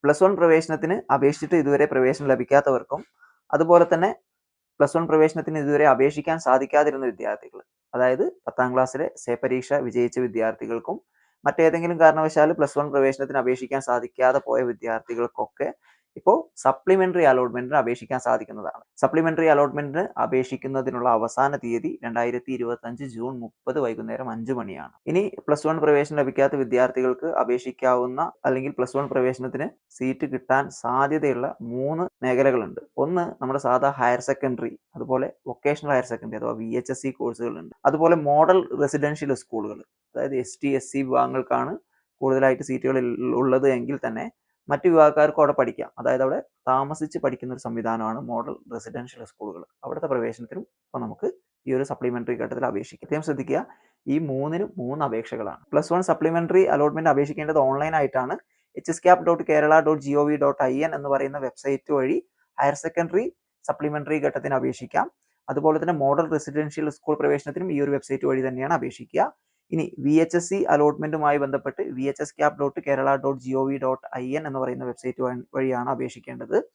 +1 പ്രവേശനത്തിന് അപേക്ഷിച്ചിട്ട് ഇതുവരെ പ്രവേശനം ലഭിക്കാത്തവർക്കും അതുപോലെ തന്നെ +1 പ്രവേശനത്തിന് ഇതുവരെ അപേക്ഷിക്കാൻ സാധിക്കാതിരുന്ന വിദ്യാർത്ഥികൾ, അതായത് 10ാം ക്ലാസ്സിലെ സേ പരീക്ഷ വിജയിച്ച വിദ്യാർത്ഥികൾക്കും മറ്റേതെങ്കിലും കാരണവശാൽ +1 പ്രവേശനത്തിന് അപേക്ഷിക്കാൻ സാധിക്കാതെ പോയ വിദ്യാർത്ഥികൾക്കൊക്കെ ഇപ്പോൾ സപ്ലിമെന്ററി അലോട്ട്മെന്റിന് അപേക്ഷിക്കാൻ സാധിക്കുന്നതാണ്. സപ്ലിമെന്ററി അലോട്ട്മെന്റിന് അപേക്ഷിക്കുന്നതിനുള്ള അവസാന തീയതി 2025 ജൂൺ 30 വൈകുന്നേരം 5 മണിയാണ്. ഇനി +1 പ്രവേശനം ലഭിക്കാത്ത വിദ്യാർത്ഥികൾക്ക് അപേക്ഷിക്കാവുന്ന അല്ലെങ്കിൽ +1 പ്രവേശനത്തിന് സീറ്റ് കിട്ടാൻ സാധ്യതയുള്ള 3 മേഖലകളുണ്ട്. ഒന്ന് നമ്മുടെ സാധാ ഹയർ സെക്കൻഡറി, അതുപോലെ വൊക്കേഷണൽ ഹയർ സെക്കൻഡറി അഥവാ VHSC കോഴ്സുകളുണ്ട്. അതുപോലെ മോഡൽ റെസിഡൻഷ്യൽ സ്കൂളുകൾ, അതായത് ST SC വിഭാഗങ്ങൾക്കാണ് കൂടുതലായിട്ട് സീറ്റുകൾ ഉള്ളത് എങ്കിൽ തന്നെ മറ്റു വിഭാഗക്കാർക്കും അവിടെ പഠിക്കാം. അതായത് അവിടെ താമസിച്ച് പഠിക്കുന്ന ഒരു സംവിധാനമാണ് മോഡൽ റെസിഡൻഷ്യൽ സ്കൂളുകൾ. അവിടുത്തെ പ്രവേശനത്തിനും ഇപ്പോൾ നമുക്ക് ഈ ഒരു സപ്ലിമെന്ററി ഘട്ടത്തിൽ അപേക്ഷിക്കാം. പ്രത്യേകം ശ്രദ്ധിക്കുക, ഈ 3നും 3 അപേക്ഷകളാണ്. +1 സപ്ലിമെന്ററി അലോട്ട്മെന്റ് അപേക്ഷിക്കേണ്ടത് ഓൺലൈൻ ആയിട്ടാണ്. hscap.kerala.gov.in എന്ന് പറയുന്ന വെബ്സൈറ്റ് വഴി ഹയർ സെക്കൻഡറി സപ്ലിമെന്ററി ഘട്ടത്തിന് അപേക്ഷിക്കാം. അതുപോലെ തന്നെ മോഡൽ റെസിഡൻഷ്യൽ സ്കൂൾ പ്രവേശനത്തിനും ഈ ഒരു വെബ്സൈറ്റ് വഴി തന്നെയാണ് അപേക്ഷിക്കുക. ഇനി VHSC അലോട്ട്മെന്റുമായി ബന്ധപ്പെട്ട് vhscap.kerala.gov.in എന്ന് പറയുന്ന വെബ്സൈറ്റ് വഴിയാണ് അപേക്ഷിക്കേണ്ടത്.